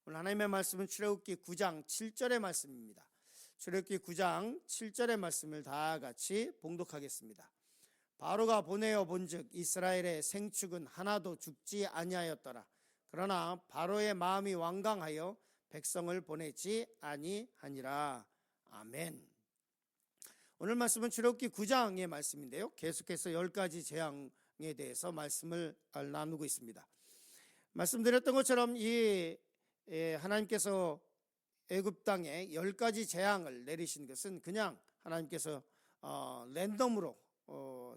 오늘 하나님의 말씀은 출애굽기 9장 7절의 말씀입니다. 출애굽기 9장 7절의 말씀을 다 같이 봉독하겠습니다. 바로가 보내어 본즉 이스라엘의 생축은 하나도 죽지 아니하였더라. 그러나 바로의 마음이 완강하여 백성을 보내지 아니하니라. 아멘. 오늘 말씀은 출애굽기 9장의 말씀인데요, 계속해서 10가지 재앙에 대해서 말씀을 나누고 있습니다. 말씀드렸던 것처럼 하나님께서 애굽 땅에 10가지 재앙을 내리신 것은 그냥 하나님께서 랜덤으로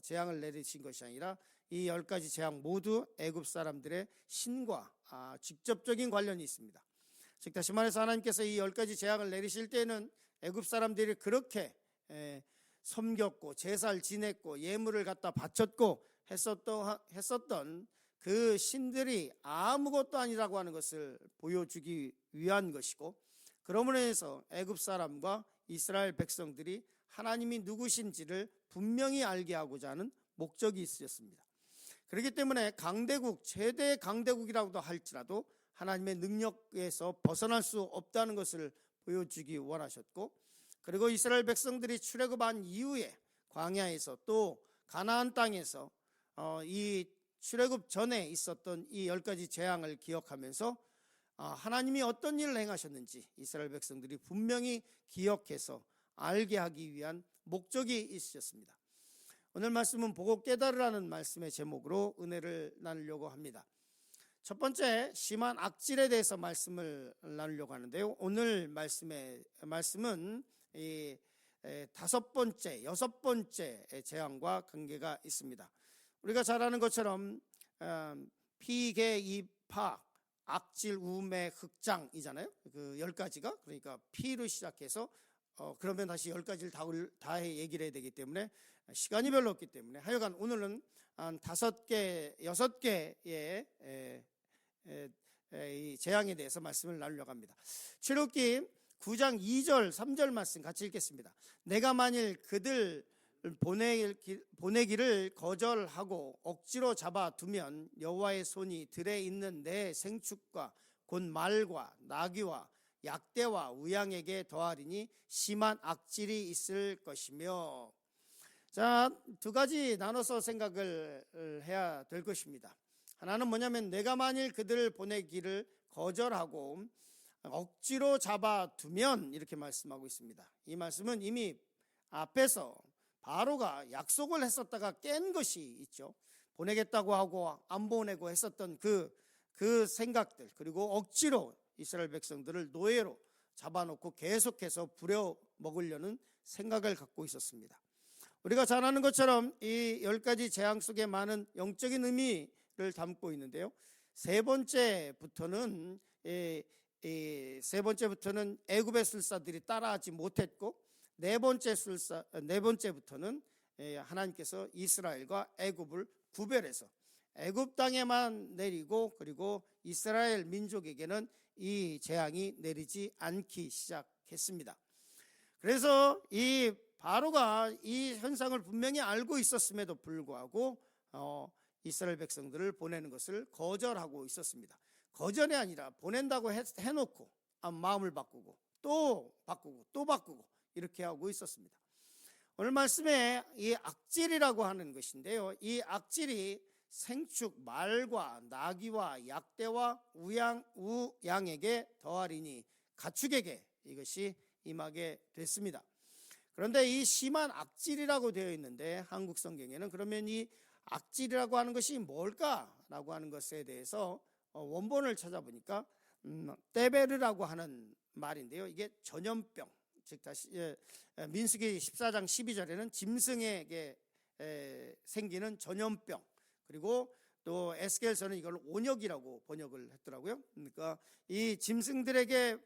재앙을 내리신 것이 아니라 이 10가지 재앙 모두 애굽 사람들의 신과 직접적인 관련이 있습니다. 즉 다시 말해서 하나님께서 이 10가지 재앙을 내리실 때는 애굽 사람들이 그렇게 섬겼고 제사를 지냈고 예물을 갖다 바쳤고 했었던 그 신들이 아무것도 아니라고 하는 것을 보여주기 위한 것이고, 그러므로 해서 애굽 사람과 이스라엘 백성들이 하나님이 누구신지를 분명히 알게 하고자 하는 목적이 있었습니다. 그렇기 때문에 강대국, 최대 강대국이라고도 할지라도 하나님의 능력에서 벗어날 수 없다는 것을 보여주기 원하셨고, 그리고 이스라엘 백성들이 출애굽한 이후에 광야에서 또 가나안 땅에서 이 출애굽 전에 있었던 이 10가지 재앙을 기억하면서 하나님이 어떤 일을 행하셨는지 이스라엘 백성들이 분명히 기억해서 알게 하기 위한 목적이 있으셨습니다. 오늘 말씀은 보고 깨달으라는 말씀의 제목으로 은혜를 나누려고 합니다. 첫 번째, 심한 악질에 대해서 말씀을 나누려고 하는데요, 오늘 말씀은 여섯 번째 재앙과 관계가 있습니다. 우리가 잘 아는 것처럼 피, 개, 이, 파, 악질, 우매, 흑장이잖아요. 그 10가지가, 그러니까 피로 시작해서 그러면 다시 10가지를 다 얘기를 해야 되기 때문에 시간이 별로 없기 때문에 하여간 오늘은 한 5개, 6개의 이 재앙에 대해서 말씀을 나누려고 합니다. 출애굽기 9장 2절, 3절 말씀 같이 읽겠습니다. 내가 만일 그들 보내기를 거절하고 억지로 잡아두면 여호와의 손이 들에 있는 내 생축과 곧 말과 나귀와 약대와 우양에게 더하리니 심한 악질이 있을 것이며. 자, 2가지 나눠서 생각을 해야 될 것입니다. 하나는 뭐냐면 내가 만일 그들을 보내기를 거절하고 억지로 잡아두면, 이렇게 말씀하고 있습니다. 이 말씀은 이미 앞에서 바로가 약속을 했었다가 깬 것이 있죠. 보내겠다고 하고 안 보내고 했었던 그 생각들, 그리고 억지로 이스라엘 백성들을 노예로 잡아놓고 계속해서 부려먹으려는 생각을 갖고 있었습니다. 우리가 잘 아는 것처럼 이 10가지 재앙 속에 많은 영적인 의미를 담고 있는데요, 세 번째부터는 애굽의 술사들이 따라하지 못했고, 네 번째부터는 하나님께서 이스라엘과 애굽을 구별해서 애굽 땅에만 내리고, 그리고 이스라엘 민족에게는 이 재앙이 내리지 않기 시작했습니다. 그래서 이 바로가 이 현상을 분명히 알고 있었음에도 불구하고 이스라엘 백성들을 보내는 것을 거절하고 있었습니다. 거절이 아니라 보낸다고 해놓고 마음을 바꾸고 또 바꾸고 이렇게 하고 있었습니다. 오늘 말씀에 이 악질이라고 하는 것인데요, 이 악질이 생축, 말과 나귀와 약대와 우양에게 더하리니 가축에게 이것이 임하게 됐습니다. 그런데 이 심한 악질이라고 되어 있는데 한국 성경에는 그러면 이 악질이라고 하는 것이 뭘까라고 하는 것에 대해서 원본을 찾아보니까 떼베르라고 하는 말인데요, 이게 전염병, 즉 다시 민수기 14장 12절에는 짐승에게 생기는 전염병, 그리고 또 에스겔서는 이걸 온역이라고 번역을 했더라고요. 그러니까 이 짐승들에게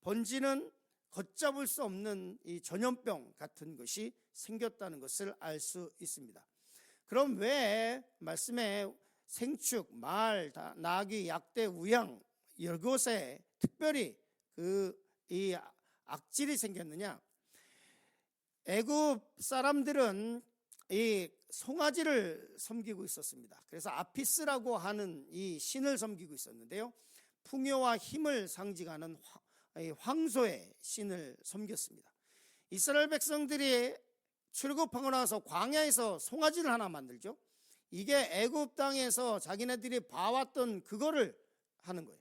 번지는 걷잡을 수 없는 이 전염병 같은 것이 생겼다는 것을 알 수 있습니다. 그럼 왜 말씀에 생축, 말, 나귀, 약대, 우양 이곳에 특별히 이 악질이 생겼느냐? 애굽 사람들은 이 송아지를 섬기고 있었습니다. 그래서 아피스라고 하는 이 신을 섬기고 있었는데요, 풍요와 힘을 상징하는 황소의 신을 섬겼습니다. 이스라엘 백성들이 출애굽하고 나서 광야에서 송아지를 하나 만들죠. 이게 애굽 땅에서 자기네들이 봐왔던 그거를 하는 거예요.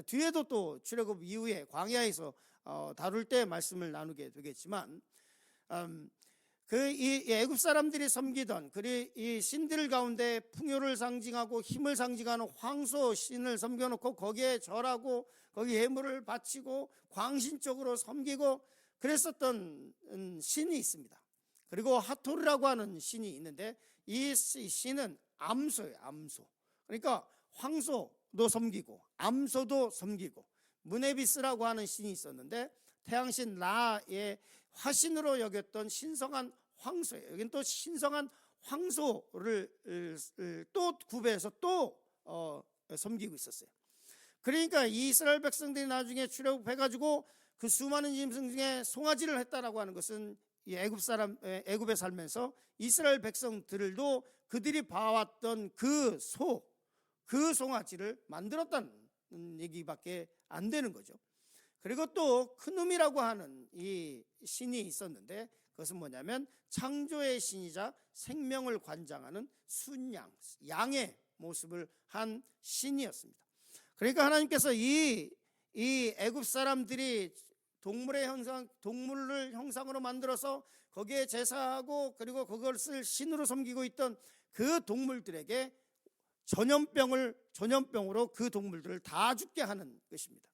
뒤에도 또 출애굽 이후에 광야에서 다룰 때 말씀을 나누게 되겠지만, 이 애굽 사람들이 섬기던 이 신들 가운데 풍요를 상징하고 힘을 상징하는 황소 신을 섬겨놓고 거기에 절하고 거기 예물을 바치고 광신적으로 섬기고 그랬었던 신이 있습니다. 그리고 하토르라고 하는 신이 있는데 이 신은 암소예요. 암소. 그러니까 황소도 섬기고 암소도 섬기고, 무네비스라고 하는 신이 있었는데 태양신 라의 화신으로 여겼던 신성한 황소예요. 여기는 또 신성한 황소를 또 구배해서 또 섬기고 있었어요. 그러니까 이스라엘 백성들이 나중에 출애굽해가지고 그 수많은 짐승 중에 송아지를 했다라고 하는 것은 이 애굽에 살면서 이스라엘 백성들도 그들이 봐왔던 그 송아지를 만들었다는 얘기밖에 안 되는 거죠. 그리고 또 크눔이라고 하는 이 신이 있었는데 그것은 뭐냐면 창조의 신이자 생명을 관장하는 순양, 양의 모습을 한 신이었습니다. 그러니까 하나님께서 이 애굽 사람들이 동물을 형상으로 만들어서 거기에 제사하고 그리고 그것을 신으로 섬기고 있던 그 동물들에게 전염병으로 그 동물들을 다 죽게 하는 것입니다.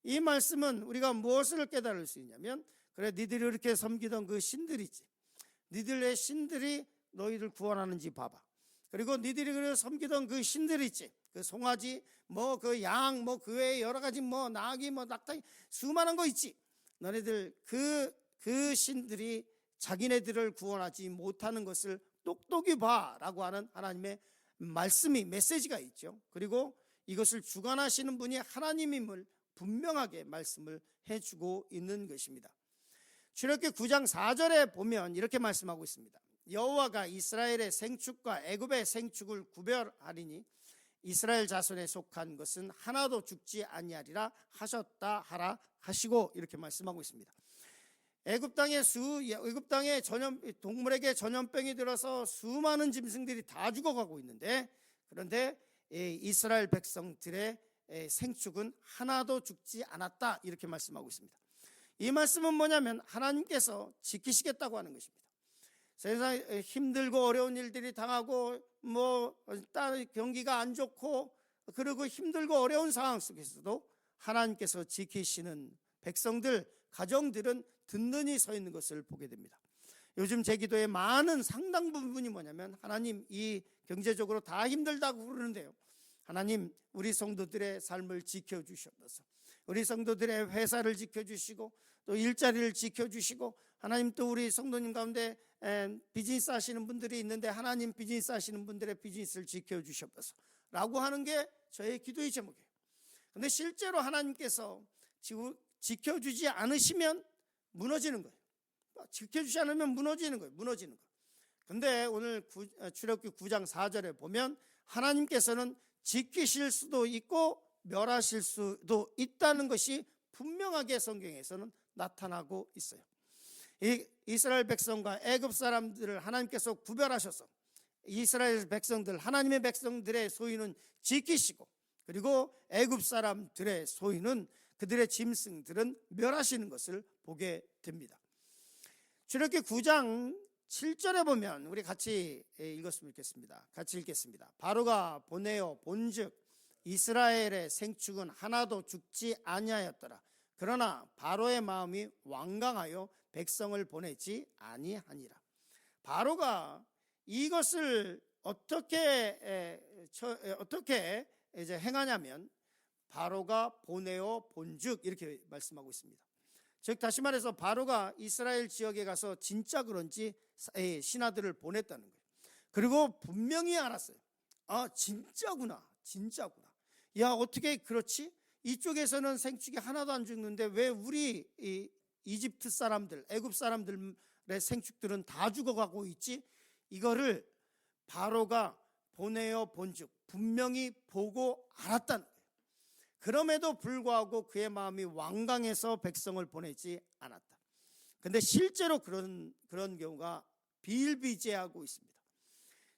이 말씀은 우리가 무엇을 깨달을 수 있냐면, 그래 니들이 이렇게 섬기던 그 신들이지, 니들의 신들이 너희를 구원하는지 봐봐. 그리고 니들이 그래 섬기던 그 신들 있지, 그 송아지 그 양 그 외에 여러 가지 나귀 낙타기 수많은 거 있지, 너네들 그 신들이 자기네들을 구원하지 못하는 것을 똑똑히 봐라고 하는 하나님의 메시지가 있죠. 그리고 이것을 주관하시는 분이 하나님임을 분명하게 말씀을 해주고 있는 것입니다. 출애굽기 9장 4절에 보면 이렇게 말씀하고 있습니다. 여호와가 이스라엘의 생축과 애굽의 생축을 구별하리니 이스라엘 자손에 속한 것은 하나도 죽지 아니하리라 하셨다 하라 하시고, 이렇게 말씀하고 있습니다. 애굽 땅에 동물에게 전염병이 들어서 수많은 짐승들이 다 죽어가고 있는데, 그런데 이스라엘 백성들의 생축은 하나도 죽지 않았다, 이렇게 말씀하고 있습니다. 이 말씀은 뭐냐면 하나님께서 지키시겠다고 하는 것입니다. 세상 힘들고 어려운 일들이 당하고 경기가 안 좋고 그리고 힘들고 어려운 상황 속에서도 하나님께서 지키시는 백성들, 가정들은 든든히 서 있는 것을 보게 됩니다. 요즘 제 기도의 많은 상당 부분이 뭐냐면, 하나님 이 경제적으로 다 힘들다고 그러는데요, 하나님 우리 성도들의 삶을 지켜주시옵소서. 우리 성도들의 회사를 지켜주시고 또 일자리를 지켜주시고, 하나님 또 우리 성도님 가운데 비즈니스 하시는 분들이 있는데 하나님 비즈니스 하시는 분들의 비즈니스를 지켜주시옵소서 라고 하는 게 저의 기도의 제목이에요. 그런데 실제로 하나님께서 지켜주지 않으시면 무너지는 거예요. 지켜주지 않으면 무너지는 거예요. 그런데 오늘 출애굽기 9장 4절에 보면 하나님께서는 지키실 수도 있고 멸하실 수도 있다는 것이 분명하게 성경에서는 나타나고 있어요. 이스라엘 백성과 애굽 사람들을 하나님께서 구별하셔서 이스라엘 백성들, 하나님의 백성들의 소유는 지키시고, 그리고 애굽 사람들의 소유는, 그들의 짐승들은 멸하시는 것을 보게 됩니다. 출애굽기 9장 7절에 보면 우리 같이 읽었으면 좋겠습니다. 같이 읽겠습니다. 바로가 보내어 본즉 이스라엘의 생축은 하나도 죽지 아니하였더라. 그러나 바로의 마음이 완강하여 백성을 보내지 아니하니라. 바로가 이것을 어떻게 이제 행하냐면, 바로가 보내어 본즉 이렇게 말씀하고 있습니다. 즉 다시 말해서 바로가 이스라엘 지역에 가서 진짜 그런지 신하들을 보냈다는 거예요. 그리고 분명히 알았어요. 아, 진짜구나. 야, 어떻게 그렇지? 이쪽에서는 생축이 하나도 안 죽는데 왜 우리 이집트 사람들, 애굽 사람들의 생축들은 다 죽어가고 있지? 이거를 바로가 보내어 본즉 분명히 보고 알았다는 거예요. 그럼에도 불구하고 그의 마음이 완강해서 백성을 보내지 않았다. 근데 실제로 그런 경우가 비일비재하고 있습니다.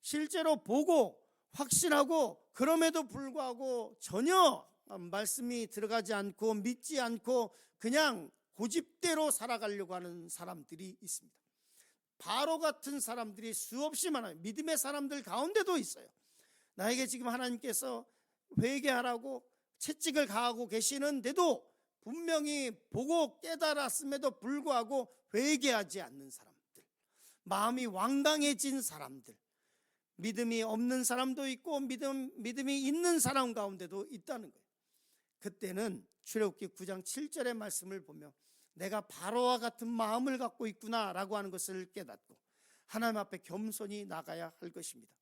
실제로 보고 확신하고 그럼에도 불구하고 전혀 말씀이 들어가지 않고 믿지 않고 그냥 고집대로 살아가려고 하는 사람들이 있습니다. 바로 같은 사람들이 수없이 많아요. 믿음의 사람들 가운데도 있어요. 나에게 지금 하나님께서 회개하라고 채찍을 가하고 계시는데도 분명히 보고 깨달았음에도 불구하고 회개하지 않는 사람들, 마음이 완강해진 사람들, 믿음이 없는 사람도 있고 믿음이 있는 사람 가운데도 있다는 거예요. 그때는 출애굽기 9장 7절의 말씀을 보며 내가 바로와 같은 마음을 갖고 있구나라고 하는 것을 깨닫고 하나님 앞에 겸손히 나가야 할 것입니다.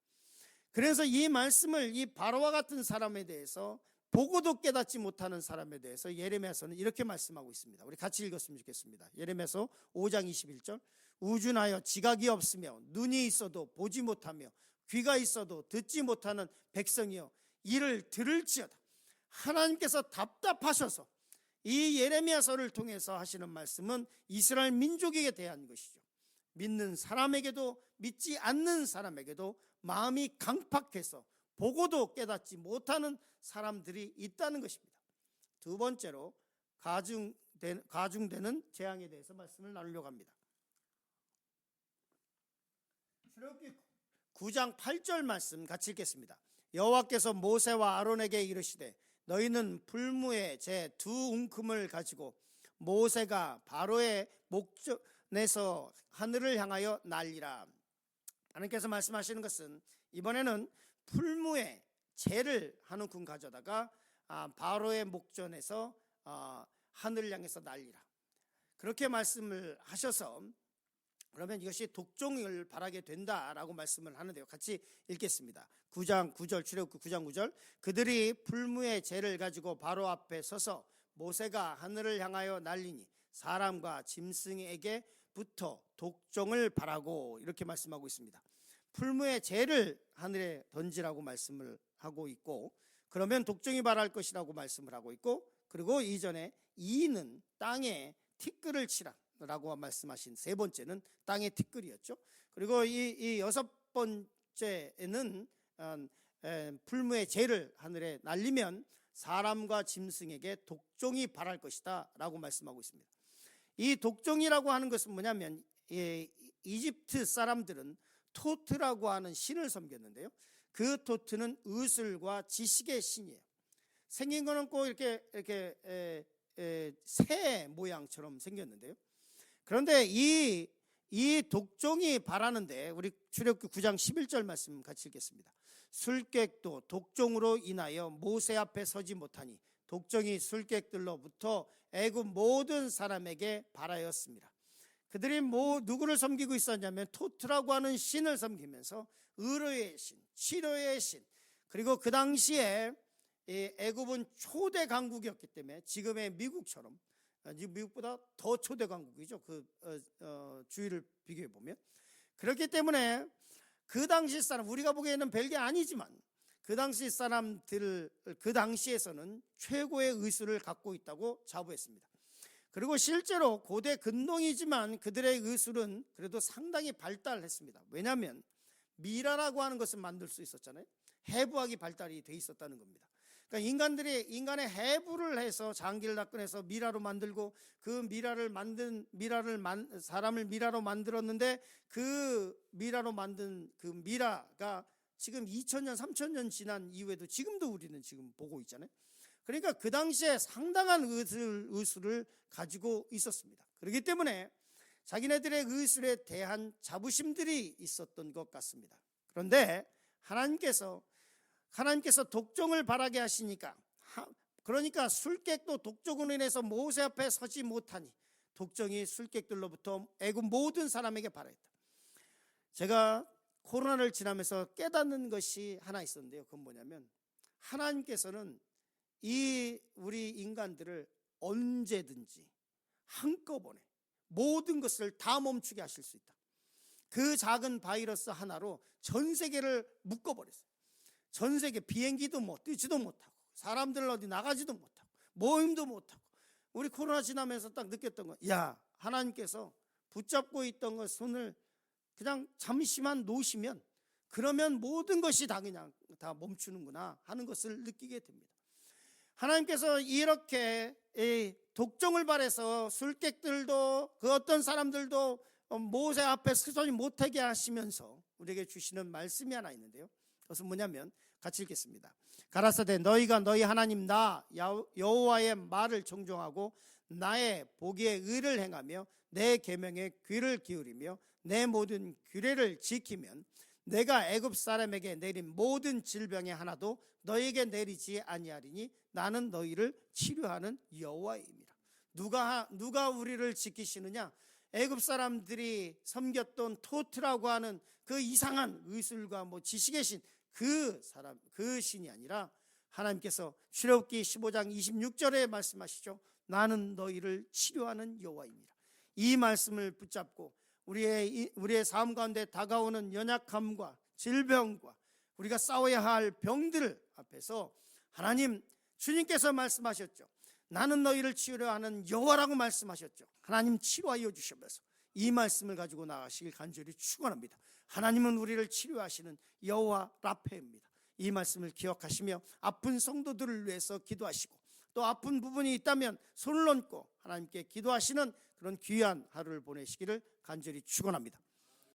그래서 이 말씀을 이 바로와 같은 사람에 대해서 보고도 깨닫지 못하는 사람에 대해서 예레미야서는 이렇게 말씀하고 있습니다. 우리 같이 읽었으면 좋겠습니다. 예레미야서 5장 21절 우준하여 지각이 없으며 눈이 있어도 보지 못하며 귀가 있어도 듣지 못하는 백성이여 이를 들을지어다. 하나님께서 답답하셔서 이 예레미야서를 통해서 하시는 말씀은 이스라엘 민족에게 대한 것이죠. 믿는 사람에게도 믿지 않는 사람에게도 마음이 강팍해서 보고도 깨닫지 못하는 사람들이 있다는 것입니다. 두 번째로 가중되는 재앙에 대해서 말씀을 나누려고 합니다. 출애굽기 9장 8절 말씀 같이 읽겠습니다. 여호와께서 모세와 아론에게 이르시되 너희는 풀무에 제 두 웅큼을 가지고 모세가 바로의 목전에서 하늘을 향하여 날리라. 하나님께서 말씀하시는 것은 이번에는 풀무에 재를 한 웅큼 가져다가 바로의 목전에서 하늘을 향해서 날리라. 그렇게 말씀을 하셔서 그러면 이것이 독종을 바라게 된다라고 말씀을 하는데요. 같이 읽겠습니다. 9장 9절 출애굽기 9장 9절 그들이 풀무의 재를 가지고 바로 앞에 서서 모세가 하늘을 향하여 날리니 사람과 짐승에게부터 독종을 바라고 이렇게 말씀하고 있습니다. 풀무의 재를 하늘에 던지라고 말씀을 하고 있고 그러면 독종이 발할 것이라고 말씀을 하고 있고 그리고 이전에 이는 땅에 티끌을 치라 라고 말씀하신 세 번째는 땅의 티끌이었죠. 그리고 이 여섯 번째는 풀무의 재를 하늘에 날리면 사람과 짐승에게 독종이 발할 것이다 라고 말씀하고 있습니다. 이 독종이라고 하는 것은 뭐냐면 이집트 사람들은 토트라고 하는 신을 섬겼는데요. 그 토트는 의술과 지식의 신이에요. 생긴 거는 꼭 이렇게 새 모양처럼 생겼는데요. 그런데 이 독종이 발하는데 우리 출애굽기 9장 11절 말씀 같이 읽겠습니다. 술객도 독종으로 인하여 모세 앞에 서지 못하니 독종이 술객들로부터 애굽 모든 사람에게 발하였습니다. 그들이 누구를 섬기고 있었냐면 토트라고 하는 신을 섬기면서 의로의 신, 치료의 신, 그리고 그 당시에 애굽은 초대 강국이었기 때문에 지금의 미국처럼 미국보다 더 초대 강국이죠. 그 주위를 비교해 보면 그렇기 때문에 그 당시 사람 우리가 보기에는 별게 아니지만 그 당시 사람들 그 당시에서는 최고의 의술을 갖고 있다고 자부했습니다. 그리고 실제로 고대 근동이지만 그들의 의술은 그래도 상당히 발달했습니다. 왜냐하면 미라라고 하는 것을 만들 수 있었잖아요. 해부학이 발달이 돼 있었다는 겁니다. 그러니까 인간의 해부를 해서 장기를 낚아내서 미라로 만들고 그 사람을 미라로 만들었는데 그 미라로 만든 그 미라가 지금 2000년, 3000년 지난 이후에도 지금도 우리는 지금 보고 있잖아요. 그러니까 그 당시에 상당한 의술을 가지고 있었습니다. 그렇기 때문에 자기네들의 의술에 대한 자부심들이 있었던 것 같습니다. 그런데 하나님께서 독종을 바라게 하시니까 그러니까 술객도 독종으로 인해서 모세 앞에 서지 못하니 독종이 술객들로부터 애굽 모든 사람에게 발하였다. 제가 코로나를 지나면서 깨닫는 것이 하나 있었는데요. 그건 뭐냐면 하나님께서는 우리 인간들을 언제든지 한꺼번에 모든 것을 다 멈추게 하실 수 있다. 그 작은 바이러스 하나로 전 세계를 묶어버렸어요. 전 세계 비행기도 못 뛰지도 못하고 사람들 어디 나가지도 못하고 모임도 못하고 우리 코로나 지나면서 딱 느꼈던 거, 야, 하나님께서 붙잡고 있던 것 손을 그냥 잠시만 놓으시면 그러면 모든 것이 다 그냥 다 멈추는구나 하는 것을 느끼게 됩니다. 하나님께서 이렇게 독종을 발해서 술객들도 그 어떤 사람들도 모세 앞에 서지 못하게 하시면서 우리에게 주시는 말씀이 하나 있는데요. 그것은 뭐냐면 같이 읽겠습니다. 가라사대 너희가 너희 하나님 나 여호와의 말을 청종하고 나의 보기에 의를 행하며 내 계명에 귀를 기울이며 내 모든 규례를 지키면 내가 애굽 사람에게 내린 모든 질병의 하나도 너희에게 내리지 아니하리니 나는 너희를 치료하는 여호와입니다. 누가 우리를 지키시느냐? 애굽 사람들이 섬겼던 토트라고 하는 그 이상한 의술과 지식의 신, 그 사람, 그 신이 아니라 하나님께서 출애굽기 15장 26절에 말씀하시죠. 나는 너희를 치료하는 여호와입니다. 이 말씀을 붙잡고 우리의 삶 가운데 다가오는 연약함과 질병과 우리가 싸워야 할 병들 앞에서 하나님, 주님께서 말씀하셨죠. 나는 너희를 치료하는 여호와라고 말씀하셨죠. 하나님 치료하여 주셔서 이 말씀을 가지고 나가시길 간절히 축원합니다. 하나님은 우리를 치료하시는 여호와 라파입니다. 이 말씀을 기억하시며 아픈 성도들을 위해서 기도하시고 또 아픈 부분이 있다면 손을 얹고 하나님께 기도하시는 그런 귀한 하루를 보내시기를 간절히 축원합니다.